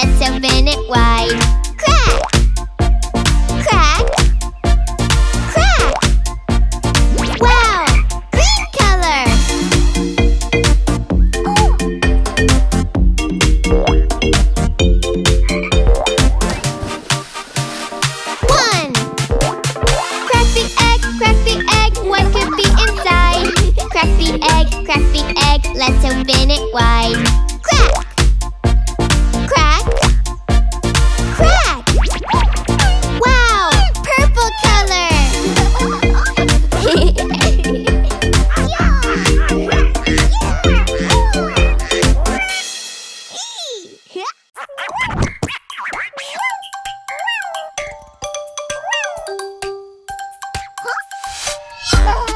let's open it wide. Crack! Crack! Crack! Wow! Green color! One! Crack the egg, what could be inside? Crack the egg, let's open it wide. Crack! Crack! Crack! Wow! Purple color!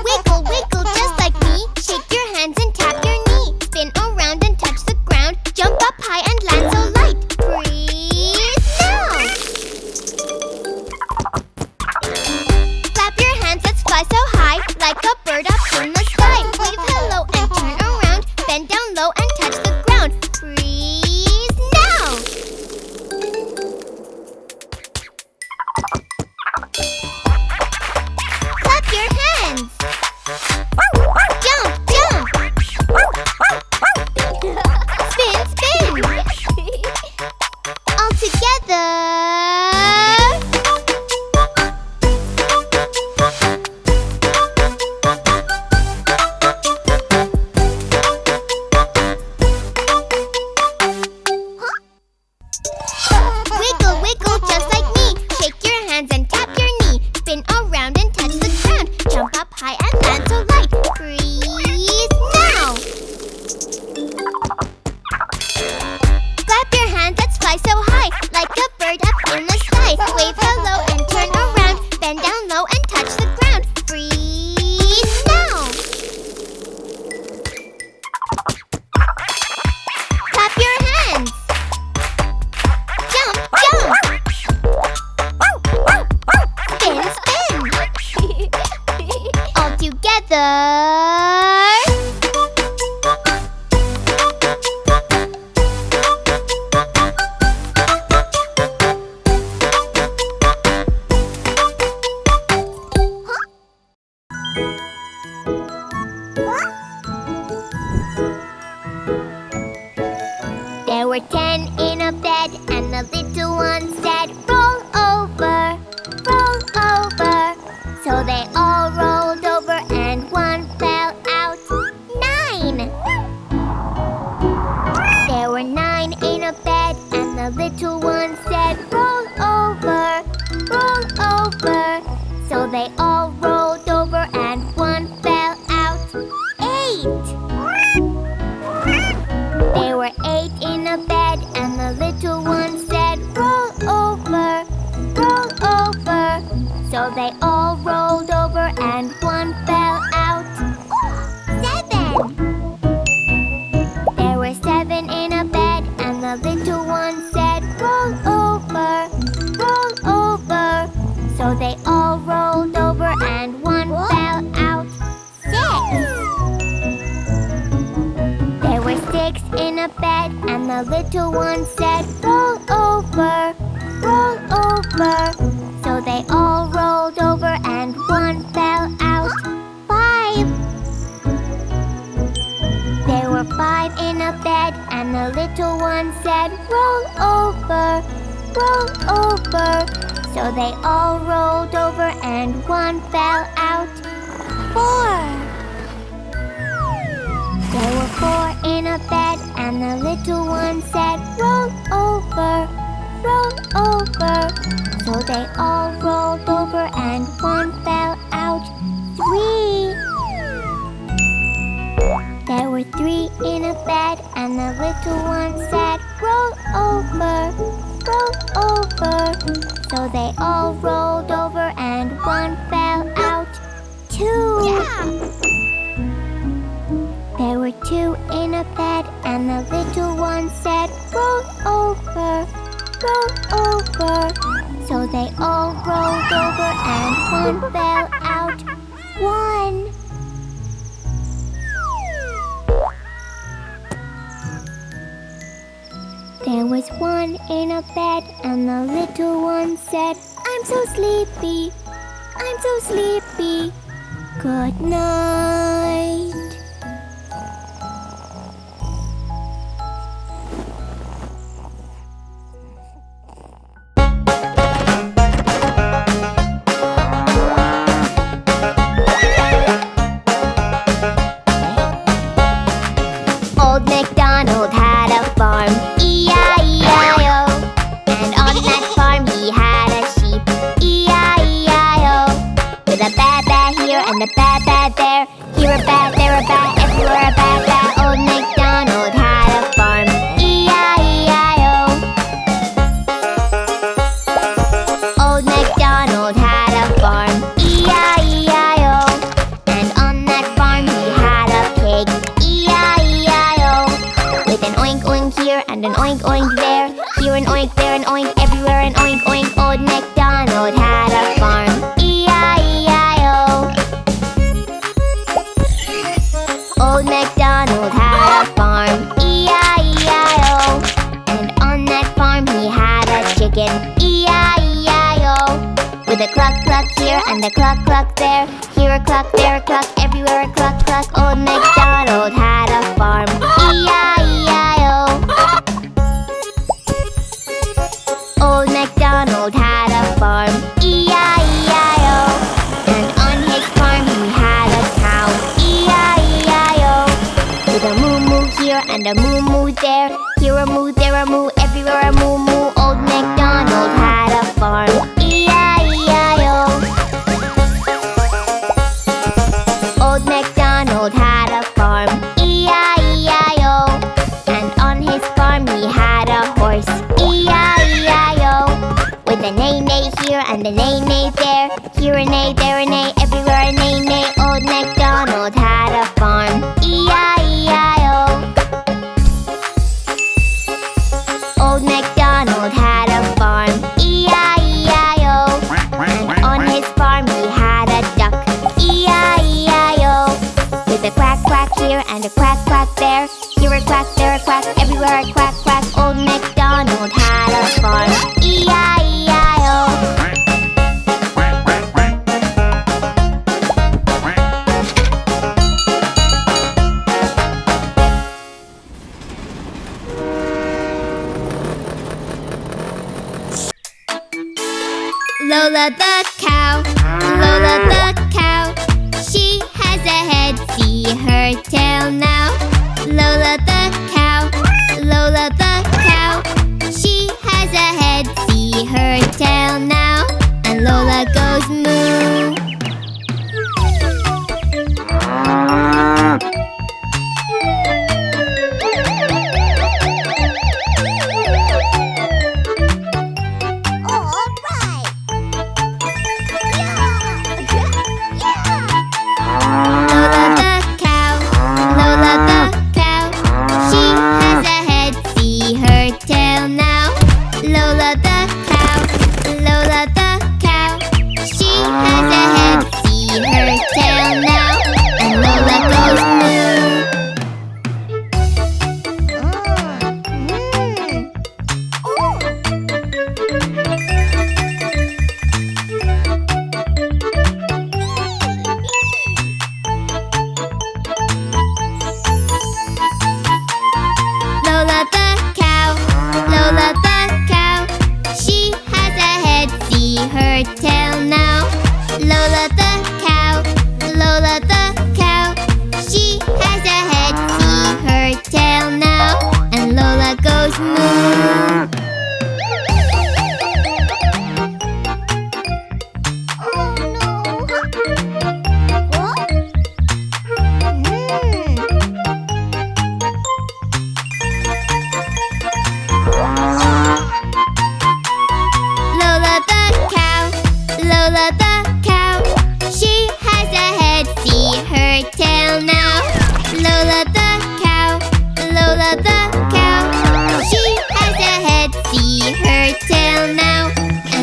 Wiggle, wiggle just like me. Shake your hands and tap your knee. Spin around and touch the ground. Jump up high and land so light. Breathe now. Clap your hands, let's fly so high. Like a bird up in the sky. Wave hello and turn around. Bend down low and touch the ground. Freeze now. Clap your hands. Jump, jump. Spin, spin. All together. Wiggle, wiggle just like me. Shake your hands and tap your knee. Spin around and touch the ground. Jump up high and land so light. Freeze now. Clap your hands, let's fly so high. Like a bird up in the sky. Wave hello and turn around. Bend down low and touch the ground. Freeze now. Clap your hands. Jump, jump. Spin, spin. All together. There were 10 in a bed, and the little one said, roll over, roll over. So they all rolled over, and one fell out. 9! There were 9 in a bed, and the little one said, roll over, roll over. So they all rolled over, and one fell out. 8! There were 8 in a bed, and the little one said, roll over, roll over. So they all rolled over, and one fell out. 7! There were 7 in a bed, and the little one said, roll over, roll over. So they all rolled over, and one fell out. 6! There were 6 in a bed, and the little one said, roll over, roll over. So they all rolled over, and one fell out. 5! There were 5 in a bed, and the little one said, roll over, roll over. So they all rolled over, and one fell out. 4! There were 4 in a bed, and the little one said, roll over, roll over. So they all rolled over, and one fell out. 3! There were 3 in a bed, and the little one said, roll over, roll over. So they all rolled over, and one fell out. 2! There were 2 in a bed, and the little one said, roll over, roll over. So they all rolled over, and one fell out. 1! There was one in a bed, and the little one said, I'm so sleepy, I'm so sleepy. Good night. Old MacDonald had a farm, E-I-E-I-O. And on that farm he had a sheep, E-I-E-I-O. With a ba-ba here and a ba-ba there, here a ba, there a ba, everywhere a ba-ba. Old MacDonald had a farm, E-I-E-I-O. Old MacDonald had a farm, E-I-E-I-O. And on that farm he had a pig, E-I-E-I-O. With an oink oink here and an oink oink there, here an oink, there an oink, everywhere an oink oink. Old MacDonald had a farm, E-I-E-I-O. Old MacDonald had a farm, E-I-E-I-O. And on that farm he had a chicken, E-I-E-I-O. With a cluck cluck here and a cluck cluck there, here a cluck, there a cluck, everywhere a cluck cluck. Old MacDonald had a farm, E-I-E-I-O. Old MacDonald had a farm, E-I-E-I-O. And on his farm he had a cow, E-I-E-I-O. With a moo moo here and a moo moo there, here a moo, there a moo, everywhere a moo moo. Old MacDonald had a farm, E-I-E-I-O. Old MacDonald had a farm, E-I-E-I-O. And on his farm he had a horse, E-I-E-I-O. With a neigh-neigh here and a neigh-neigh there, here a neigh, there a neigh, everywhere a neigh-neigh. Old MacDonald had a farm, E-I-E-I-O. Old MacDonald had a farm, E-I-E-I-O. And on his farm he had a duck, E-I-E-I-O. With a quack quack here and a quack quack there, here a quack, there a quack, everywhere a quack quack. Old MacDonald had a farm, E-I-E-I-O. Lola the cow, Lola the cow. She has a head, see her tail now. Lola the cow, Lola the cow. She has a head, see her tail now. And Lola goes moo.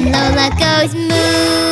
Lola goes moo.